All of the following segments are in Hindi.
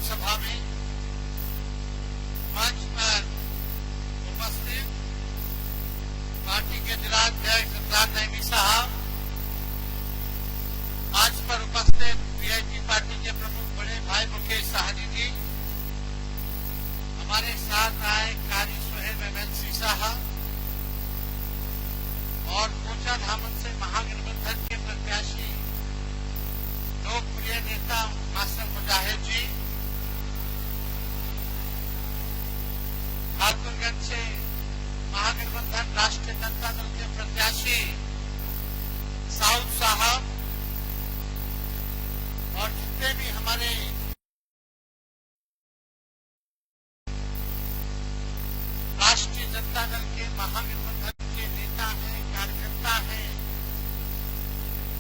सभा में मंच पर उपस्थित पार्टी के जिलाध्यक्ष इमरान नईमी साहब, मंच पर उपस्थित वीआईपी पार्टी के प्रमुख बड़े भाई मुकेश साहनी जी, हमारे साथ आए कारी सोहेल एमएलसी साहब और कोचा धामन से महागठबंधन के प्रत्याशी लोकप्रिय नेता मास्टर मुजाहिद जी, ठाकुरगंज से महागठबंधन राष्ट्रीय जनता दल के प्रत्याशी साउद साहब और जितने भी हमारे राष्ट्रीय जनता दल के महागठबंधन के नेता हैं, कार्यकर्ता हैं,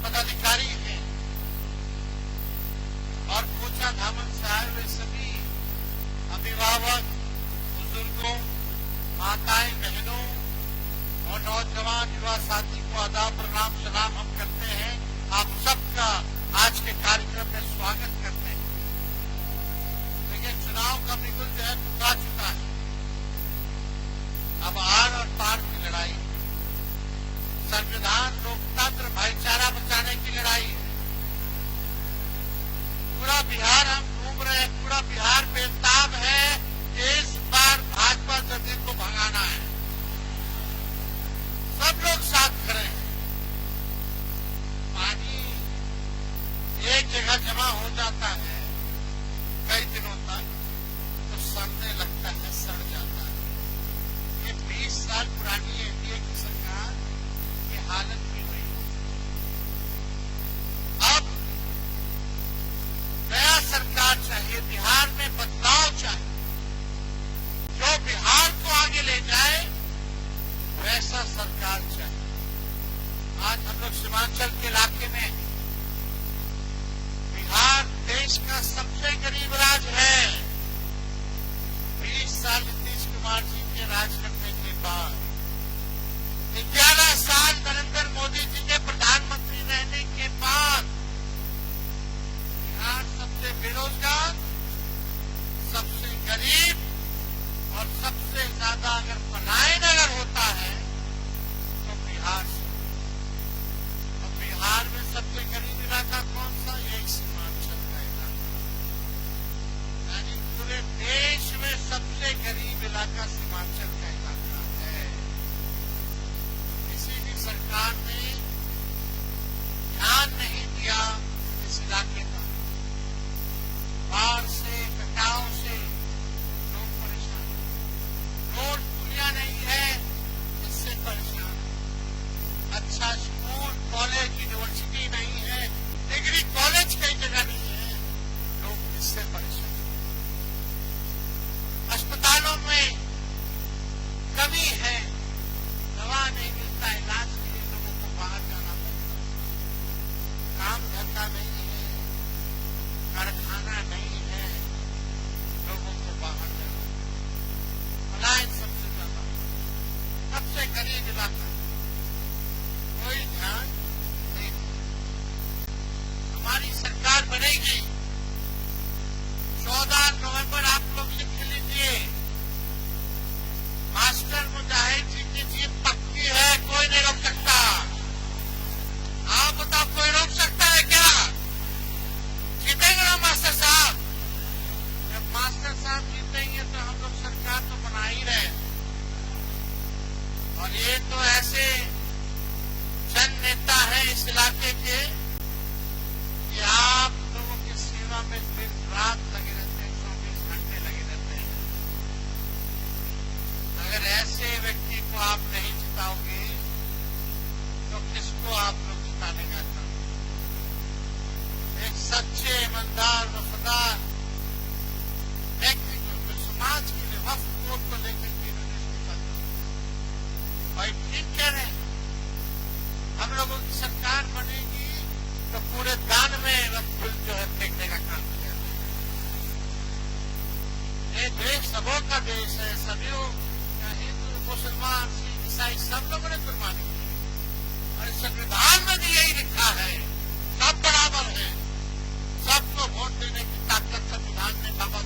पदाधिकारी हैं और कोचा धामन से आए हुए सभी अभिभावक, बुजुर्गों, माताएं, बहनों और नौजवान युवा साथी को आदाब, प्रणाम, सलाम हम करते हैं। आप सबका आज के कार्यक्रम में स्वागत करते हैं। देखिए, चुनाव का बिगुल जो है फुका चुका है। अब आर और पार की लड़ाई, संविधान, लोकतंत्र, भाईचारा बचाने की लड़ाई है। पूरा बिहार हम घूम रहे हैं, पूरा बिहार बेताब है कि इस बार भाजपा जदयू को भगाना है। सब लोग साथ खड़े हैं। पानी एक जगह जमा हो जाता है कई दिनों तक तो सड़ने लगता है, सड़ जाता है। ये 20 साल पुरानी एनडीए की सरकार की हालत भी नहीं होती। अब नया सरकार चाहिए, बिहार में बदलाव चाहिए, जो बिहार को आगे ले जाए वैसा सरकार चाहिए। आज हम लोग सीमांचल के इलाके में, बिहार देश का सबसे गरीब राज्य है। 20 साल नीतीश कुमार जी के राज करने के बाद, 11 साल नरेंद्र मोदी जी के प्रधानमंत्री रहने के बाद बिहार सबसे बेरोजगार, सबसे गरीब और सबसे ज्यादा अगर पलायन अगर होता है तो बिहार से। और बिहार में सबसे गरीब इलाका कौन सा? एक सीमांचल का इलाका। यानी पूरे देश में सबसे गरीब इलाका सीमांचल का इलाका है। किसी भी सरकार ने ध्यान नहीं दिया इस इलाके का। बाढ़ से, कटाव से लोग परेशान हैं। रोड पुलिया नहीं है, इससे परेशान है। अच्छा स्कूल, कॉलेज, यूनिवर्सिटी नहीं है, डिग्री कॉलेज कई जगह नहीं है, लोग इससे परेशान हैं। अस्पतालों में कमी है, दवा नहीं मिलता, इलाज के लिए लोगों को बाहर जाना पड़ता है। काम धंधा नहीं है, कारखाना नहीं है, लोगों को बाहर जाना। पलायन सबसे ज्यादा, सबसे गरीब इलाका, कोई ध्यान नहीं। हमारी सरकार बनेगी, 14 नवंबर आप लोग लिख लीजिए। मास्टर मुजाहिद जी की जीत पक्की है, कोई नहीं रोक सकता। आप बताओ, कोई रोक सकता है क्या? जीतेंगे ना मास्टर साहब? जब मास्टर साहब जीतेंगे तो हम लोग सरकार तो बना ही रहे। और ये तो ऐसे जन नेता है इस इलाके के कि आप लोगों की सेवा में दिन रात लगे रहते हैं, 24 घंटे लगे रहते हैं। अगर ऐसे व्यक्ति को आप नहीं जिताओगे तो किसको आप लोग जिताने का काम? एक सच्चे, ईमानदार, वफादार व्यक्ति को, समाज के लिए वक्फ वोट को लेकर के भाई ठीक कह रहे हैं। हम लोगों की सरकार बनेगी तो पूरे दान में फूल जो है फेंकने का काम किया। ये देश सबों का देश है, सभी हिंदू, मुसलमान, सिख, ईसाई सब लोगों ने कुर्बानी की। और संविधान में भी यही लिखा है, सब बराबर है, सबको वोट देने की ताकत संविधान में बाबा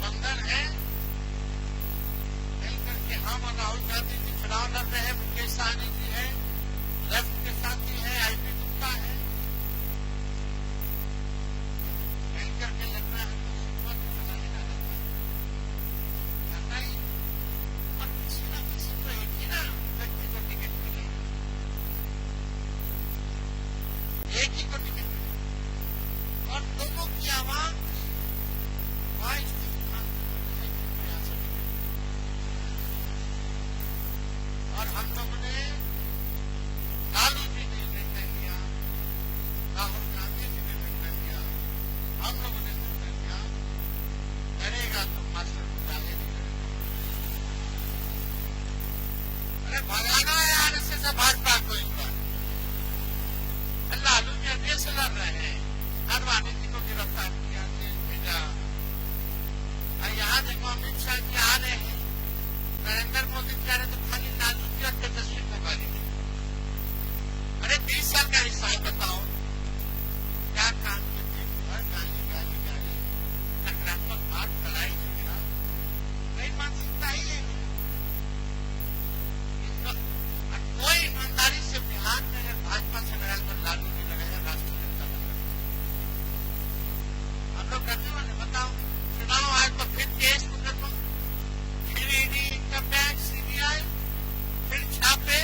गठबंधन है, मिलकर के हम और राहुल गांधी जी चुनाव लड़ रहे हैं, मुकेश सहनी जी है, लेफ्ट के साथी है, आईपी गुप्ता है, मिलकर के लड़ना है तो सुपथ चला लेना रहता है और किसी ना किसी को एक ही ना व्यक्ति को टिकट मिले, एक ही को टिकट मिले और लोगों की आवाज और हम लोगों ने लालू जी ने निर्णय लिया, राहुल गांधी जी ने निर्णय लिया, हम लोगों ने निर्णय लिया, करेगा तो मास्टर मुजाहिद नहीं करेगा। अरे भगाना है आरएसएस से भाजपा को इस बार। लालू जी अभी से लड़ रहे हैं, आडवाणी जी को गिरफ्तार किया, जेल भेजा। यहाँ देखो अमित शाह जी आ रहे हैं, नरेंद्र मोदी कह रहे तो खाली लालू जी और तेजस्वी को गाली। अरे 20 साल का हिसाब बताओ, क्या काम करते हैं? गाली गाली गाली, नकारात्मक बात, लड़ाई झगड़ा, कई मानसिकता ही है। कोई ईमानदारी से बिहार में अगर भाजपा से लड़ा तो लालू जी लड़ेगा, राष्ट्रीय जनता दल। हम लोग करने वाले बताओ, चुनाव आए तो फिर केस मुकदमा, फिर ईडी, इनकम टैक्स, सीबीआई, फिर छापे।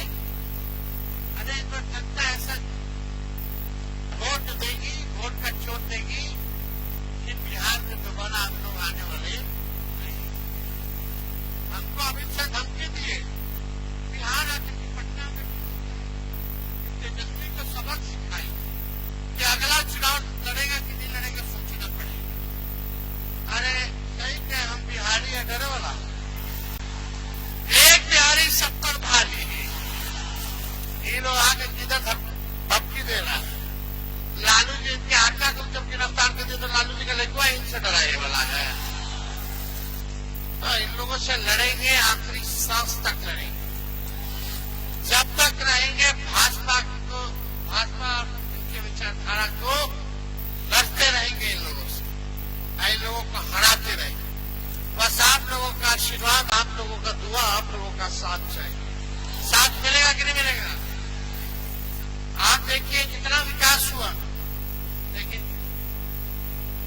अरे तो जनता ऐसा वोट देगी, वोट का चोट देगी कि बिहार में दोबारा हम लोग आने वाले नहीं। हमको अमित शाह धमकी दिए, बिहार आकर के पटना में तेजस्वी को सबक सिखाई कि अगला चुनाव लड़ेगा कि नहीं लड़ेगा सोचना पड़ेगा। अरे सही क्या हम बिहारी है, डरे वाला एक बिहारी 70 भारी। ये लोग आगे किधर धमकी दे रहा है। लालू जी इनके आका को जब गिरफ्तार कर दिया तो लालू जी का लड़का इनसे डराने वाला है। तो इन लोगों से लड़ेंगे, आखिरी सांस तक लड़ेंगे। जब तक रहेंगे भाजपा को, भाजपा इनके विचारधारा को लड़ते रहेंगे इन लोगों से, इन लोगों को हराते रहेंगे। बस आप लोगों का आशीर्वाद, आप लोगों का दुआ, आप लोगों का साथ चाहिए। साथ मिलेगा कि नहीं मिलेगा? आप देखिए कितना विकास हुआ, लेकिन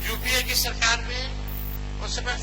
यूपीए की सरकार में उस समय